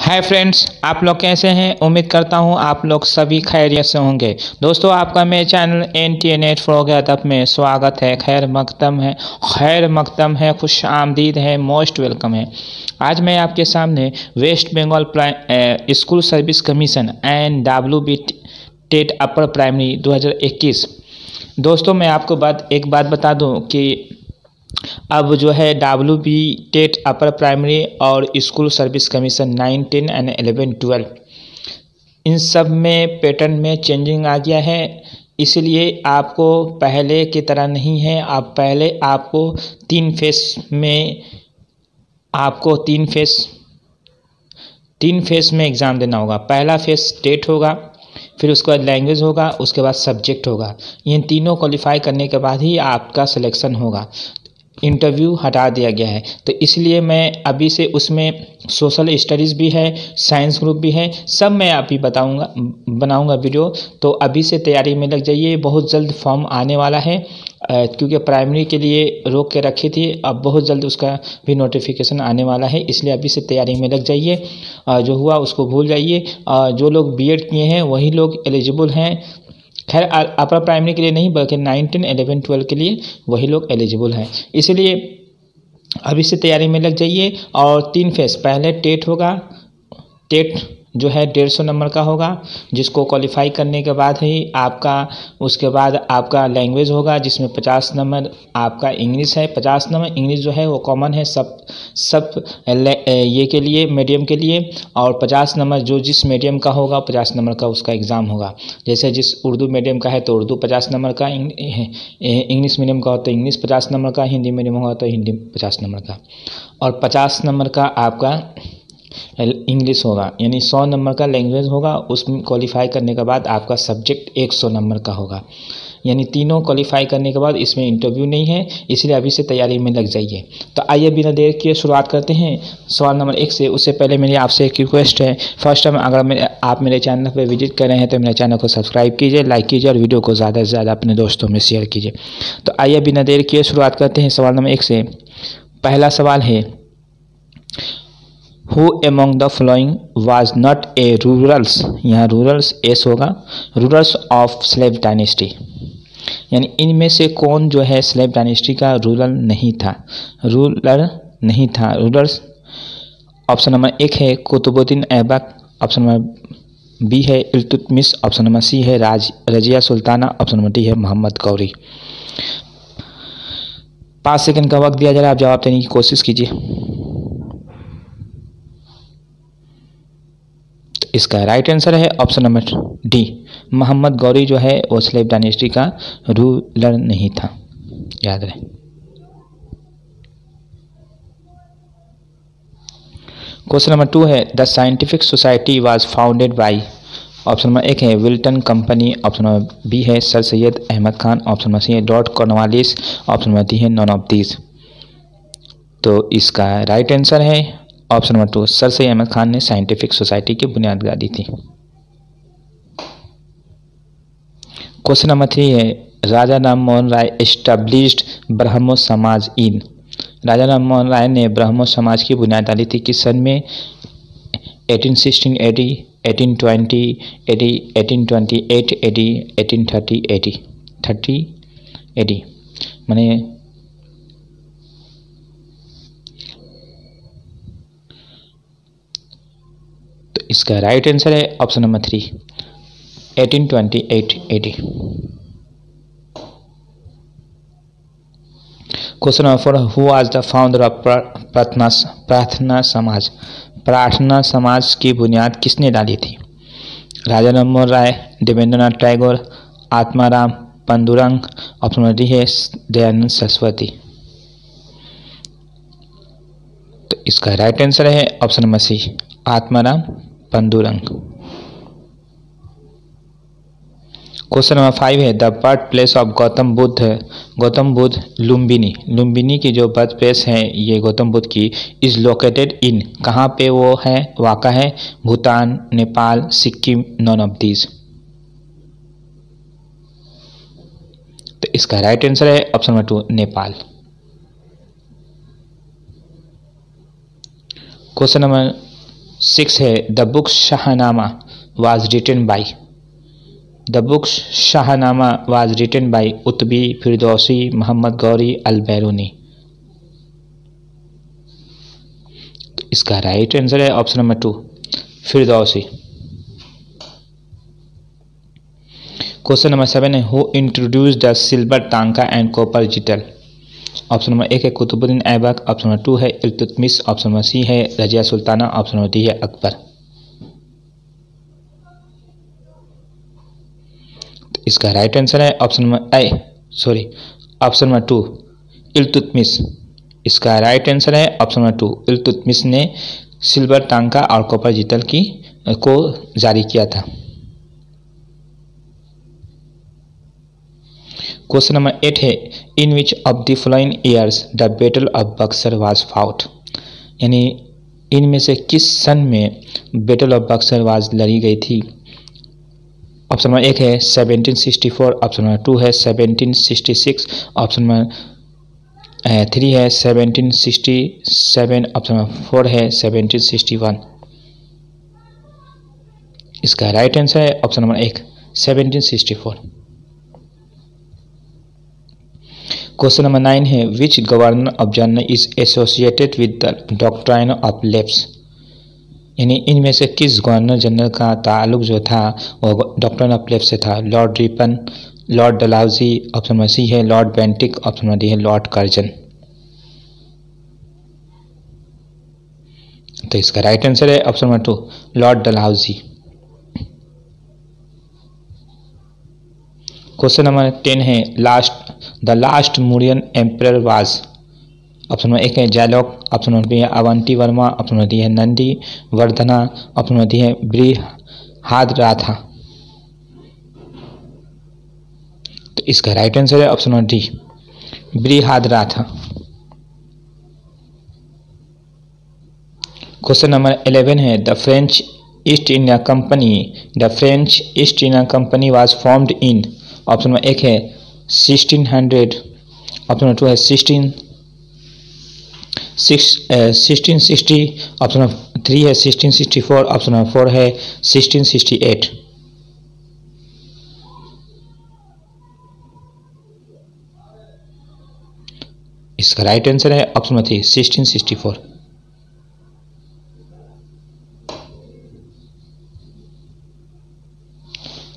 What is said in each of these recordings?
Hi friends, आप लोग कैसे हैं। उम्मीद करता हूं आप लोग सभी खैरियत से होंगे। दोस्तों, आपका मेरे चैनल NTA नेट फॉर अदब में स्वागत है। खैर मकदम है, खुश आमदीद है, मोस्ट वेलकम है। आज मैं आपके सामने West Bengal school service commission NWB TET upper primary 2021। दोस्तों, मैं आपको एक बात बता दूं कि अब जो है WB टेट अपर प्राइमरी और स्कूल सर्विस कमीशन 9, 10 एंड 11, 12 इन सब में पैटर्न में चेंजिंग आ गया है। इसलिए आपको पहले की तरह नहीं है। पहले आपको तीन फेस में एग्ज़ाम देना होगा। पहला फेस टेट होगा, फिर उसके बाद लैंग्वेज होगा, उसके बाद सब्जेक्ट होगा। इन तीनों क्वालिफाई करने के बाद ही आपका सिलेक्शन होगा। इंटरव्यू हटा दिया गया है, तो इसलिए मैं अभी से उसमें सोशल स्टडीज़ भी है, साइंस ग्रुप भी है, सब मैं अभी बनाऊंगा वीडियो। तो अभी से तैयारी में लग जाइए। बहुत जल्द फॉर्म आने वाला है, क्योंकि प्राइमरी के लिए रोक के रखी थी। अब बहुत जल्द उसका भी नोटिफिकेशन आने वाला है, इसलिए अभी से तैयारी में लग जाइए। जो हुआ उसको भूल जाइए। जो लोग BEd किए हैं वही लोग एलिजिबल हैं। खैर, अपर प्राइमरी के लिए नहीं, बल्कि 9, 10, 11, 12 के लिए वही लोग एलिजिबल हैं। इसलिए अभी से तैयारी में लग जाइए। और 3 फेस, पहले टेट होगा। टेट जो है 150 नंबर का होगा, जिसको क्वालिफाई करने के बाद ही उसके बाद आपका लैंग्वेज होगा, जिसमें 50 नंबर आपका इंग्लिश है। 50 नंबर इंग्लिश जो है वो कॉमन है सब ये के लिए, मीडियम के लिए। और 50 नंबर जो जिस मीडियम का होगा 50 नंबर का उसका एग्ज़ाम होगा। जैसे जिस उर्दू मीडियम का है तो उर्दू 50 नंबर का, इंग्लिश मीडियम का हो तो इंग्लिश 50 नंबर का, हिंदी मीडियम होगा तो हिंदी 50 नंबर का, और 50 नंबर का आपका इंग्लिश होगा। यानी 100 नंबर का लैंग्वेज होगा। उसमें क्वालिफाई करने के बाद आपका सब्जेक्ट 100 नंबर का होगा। यानी तीनों क्वालिफाई करने के बाद इसमें इंटरव्यू नहीं है, इसलिए अभी से तैयारी में लग जाइए। तो आइए बिना देर किए शुरुआत करते हैं सवाल नंबर 1 से। उससे पहले मेरी आपसे एक रिक्वेस्ट है, फर्स्ट टाइम अगर आप मेरे चैनल पर विजिट कर रहे हैं तो मेरे चैनल को सब्सक्राइब कीजिए, लाइक कीजिए और वीडियो को ज़्यादा से ज़्यादा अपने दोस्तों में शेयर कीजिए। तो आइए बिना देर किए शुरुआत करते हैं सवाल नंबर 1 से। पहला सवाल है, Who among the following was not a rulers, यहाँ रूरल्स एस होगा, रूलर्स ऑफ स्लेव डायनेस्टी। यानी इनमें से कौन जो है स्लेव डायनेस्टी का रूलर नहीं था। रूलर्स ऑप्शन नंबर 1 है Qutubuddin Aibak, option number B है इल्तुतमिश, ऑप्शन नंबर C है Razia Sultana, option number D है मोहम्मद गौरी। 5 सेकंड का वक्त दिया जा रहा है, आप जवाब देने की कोशिश कीजिए। इसका राइट आंसर है option number D, Mohammad Ghori जो है वो स्लेव डायनेस्टी का रूलर नहीं था, याद रहे। क्वेश्चन नंबर 2 है, the scientific society was founded by. Option number 1 है Wilton company, option number B है sir Syed Ahmed Khan, option number C है lord Cornwallis, option number D है नॉन ऑफ दीज। तो इसका राइट आंसर है option number 2, sir Syed Ahmed Khan ने scientific society की बुनियाद गाड़ी थी। क्वेश्चन नंबर 3 है, राजा राम मोहन राय एस्टैब्लिश्ड ब्रह्मो समाज इन। राजा राम मोहन राय ने ब्रह्मो समाज की बुनियाद डाली थी किस सन में? 1816 AD, 1820 AD, 1828 AD, 1830 AD। 30 AD माने इसका राइट आंसर है option number 3, 1828 AD। Question number 4, who was the founder of Prarthana Samaj. Prarthana Samaj की बुनियाद किसने डाली थी? Raja Ram Mohan Roy, Debendranath Tagore, Atmaram Pandurang, option number D है दयानंद सरस्वती। तो इसका राइट आंसर है option number C, Atmaram Pandurang. Question number 5 है, the birth place of Gautam Buddha Lumbini की जो बर्थ प्लेस है ये गौतम बुद्ध की इज लोकेटेड इन, कहाँ पे वो है वाक़ा है? Bhutan, Nepal, Sikkim, none of these. तो इसका राइट आंसर है option number 2, Nepal. Question number 6 है the book Shahnama was written by, the book Shahnama was written by Utbi Firdausi Mohammad Ghori Al Beruni. तो इसका राइट आंसर है option number 2 Firdausi. Question number 7 है who introduce the silver tanka and copper jital. Option number 1 है Qutubuddin Aibak, option number 2 है Iltutmish, option number C है Razia Sultana, option number D है अकबर। तो इसका राइट आंसर है ऑप्शन नंबर 2 इल्तुतमिश। इसका राइट आंसर है ऑप्शन नंबर 2 इल्तुतमिश ने सिल्वर टांका और कॉपर जिटल को जारी किया था। क्वेश्चन नंबर 8 है in which of the following years the battle of Buxar was fought, यानी इनमें से किस सन में बैटल ऑफ बक्सर वाज लड़ी गई थी। ऑप्शन नंबर 1 है 1764, ऑप्शन नंबर 2 है 1766, ऑप्शन नंबर 3 है 1767, ऑप्शन नंबर 4 है 1761। इसका राइट आंसर है ऑप्शन नंबर 1 1764। क्वेश्चन नंबर 9 है which governor of general is associated with the doctrine of lapse, यानी इनमें से किस गवर्नर जनरल का ताल्लुक जो था वो डॉक्ट्राइन ऑफ लेप्स से था। Lord Ripon, lord Dalhousie, option number C है lord Bentinck, option number D है लॉर्ड कर्जन। तो इसका राइट आंसर है option number 2 lord Dalhousie. Question number 10 है the last Mauryan emperor was. Option number 1 है Jalauka, option number B है Avanti Varma, option number D है Nandi Vardhana, option number D है बृहद्रथा। तो इसका राइट आंसर है option number D बृहद्रथा। Question number 11 है the French east India company was formed in. Option number 1 है 1600, option number 2 है 1660, ऑप्शन नंबर 3 है 1664, ऑप्शन नंबर 4 है 1668। इसका राइट आंसर है ऑप्शन नंबर 3 1664।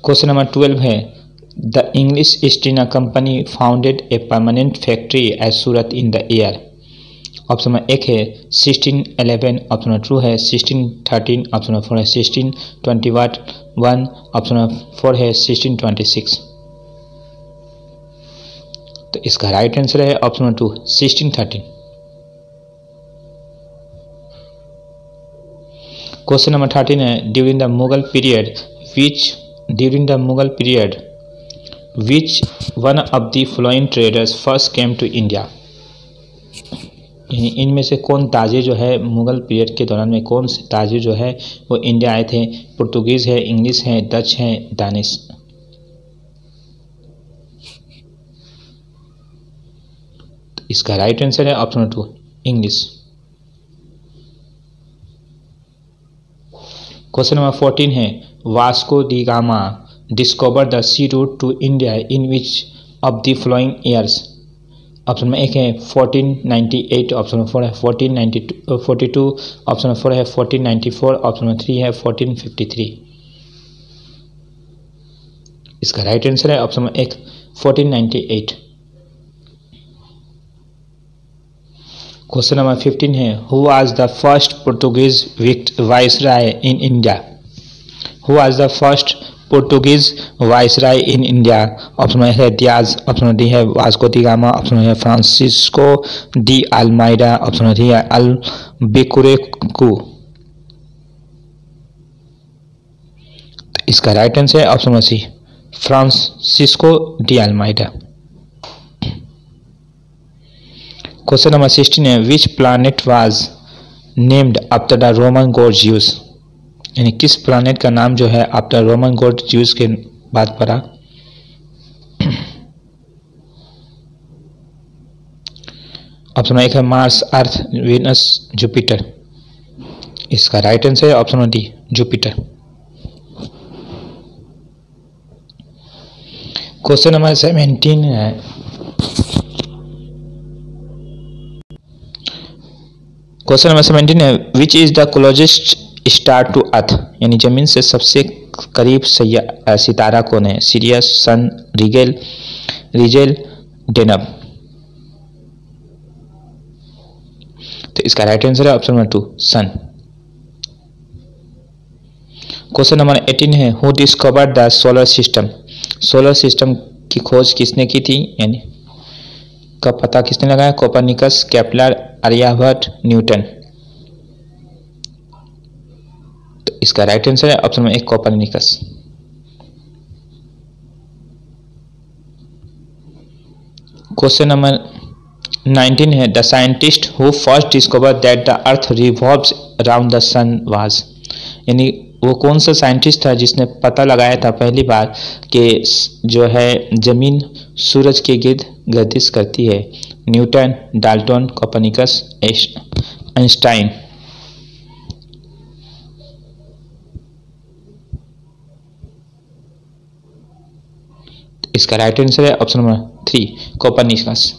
क्वेश्चन नंबर 12 है the English east India company founded a permanent factory eight Surat in the year. Option number 1 है 1611, option number 2 है 1613, option number 4 है 1621, option number 4 है 1626। तो इसका राइट आंसर है ऑप्शन नंबर 2 1613। क्वेश्चन नंबर 13 है during the Mughal period which one of the following traders first came to India। इनमें से कौन ताजिर जो है मुगल पीरियड के दौरान में कौन से ताजिर जो है वो इंडिया आए थे। पुर्तगीज़ है, इंग्लिश है, डच है, दानिश। इसका राइट आंसर है option number 2 English. Question number 14 है Vasco da Gama discover the sea route to India in which of the following years. Option में 1 है 1498, ऑप्शन नंबर 4 है 1442, ऑप्शन नंबर 4 है 1494, ऑप्शन नंबर 3 है 1453। इसका राइट आंसर है option number 1 1498। Question number 15 है who was the first Portuguese viceroy in India. Who was the first Portuguese viceroy in India. Option में है डियाज, ऑप्शन डी है Vasco da Gama, option है Francisco de Almeida, option D है Albuquerque. इसका right answer है option number C Francisco de Almeida. Question number 16 है which planet was named after the Roman God juice. यानी किस planet का नाम जो है आफ्टर रोमन गॉड ज्यूस के बाद पड़ा। ऑप्शन 1 है मार्स, अर्थ, वेनस, जुपिटर। इसका राइट आंसर है option number D, Jupiter. Question number 17 है, क्वेश्चन नंबर 17 है, which is the closest star to earth, यानी जमीन से सबसे करीब सितारा कौन है? Sirius, sun, Rigel, Deneb. तो इसका राइट आंसर है option number 2, sun. Question number 18 है, who discovered the solar system, solar system की खोज किसने की थी, यानी का पता किसने लगाया? Copernicus, Kepler, Aryabhatta, Newton. तो इसका राइट आंसर है option number 1, Copernicus. Question number 19 है, the scientist who first discover that the earth revolves around the sun was, यानी वो कौन सा साइंटिस्ट था जिसने पता लगाया था पहली बार कि जो है जमीन सूरज के गिर्द गर्दिश करती है? Newton, Dalton, Copernicus, Einstein. इसका राइट आंसर है option number 3, Copernicus.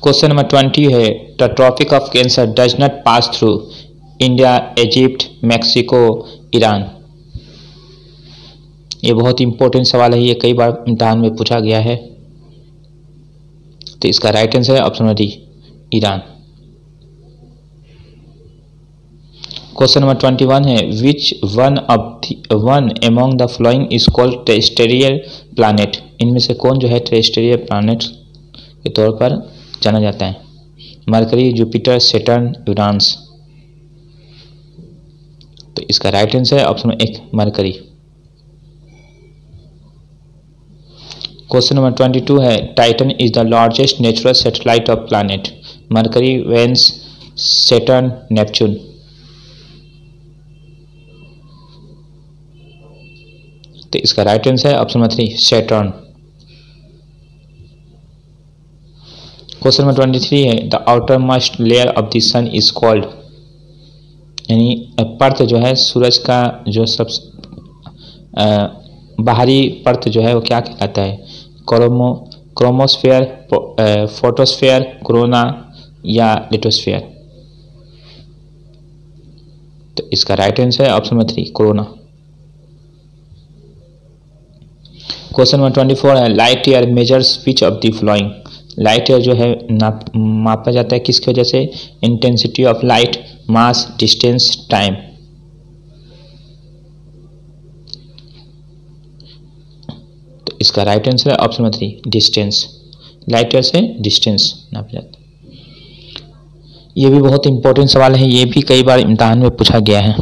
Question number 20 है, the tropic of cancer does not pass through India, Egypt, Mexico, Iran. ये बहुत इंपॉर्टेंट सवाल है, ये कई बार इम्तिहान में पूछा गया है। तो इसका राइट आंसर है option number D, Iran. Question number 21 है, which one among the following is called terrestrial planet, इनमें से कौन जो है टेरेस्ट्रियल प्लैनेट के तौर पर जाना जाता है? Mercury, Jupiter, Saturn, Uranus. तो इसका राइट आंसर है option number 1, Mercury. Question number 22 है, Titan is the largest natural satellite of planet, Mercury, Venus, Saturn, Neptune. तो इसका राइट आंसर है option number 3, Saturn. Question number 23 है, the outer most layer of the sun is called, यानी परत जो है सूरज का जो सबसे बाहरी परत जो है वो क्या कहलाता है? क्रोमोस्फेयर, फोटोस्फेयर, कोरोना या लिथोस्फेयर। तो इसका राइट आंसर है option number 3, corona. Question number 24 है, light year measures which of the flowing, light year जो है मापा जाता है किसकी वजह से? Intensity of light, mass, distance, time. तो इसका राइट आंसर है option number 3, distance. Light year से डिस्टेंस नापा जाता है। ये भी बहुत इंपॉर्टेंट सवाल है, ये भी कई बार इम्तिहान में पूछा गया है।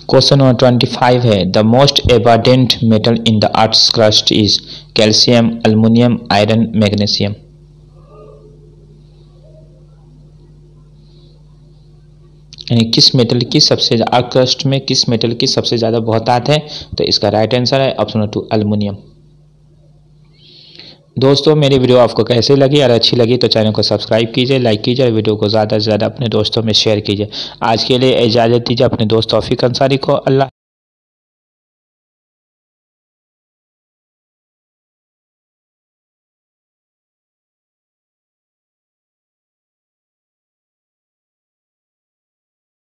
क्वेश्चन नंबर 25 है, the most abundant metal in the earth's crust is calcium, aluminium, iron, magnesium. यानी किस मेटल की सबसे अर्थ क्रस्ट में किस मेटल की सबसे ज़्यादा बहुतायत है? तो इसका राइट आंसर है ऑप्शन नंबर 2, एल्युमिनियम। दोस्तों मेरी वीडियो आपको कैसे लगी? अगर अच्छी लगी तो चैनल को सब्सक्राइब कीजिए, लाइक कीजिए और वीडियो को ज़्यादा से ज़्यादा अपने दोस्तों में शेयर कीजिए। आज के लिए इजाज़त दीजिए अपने दोस्त तौफीक अंसारी को। अल्लाह।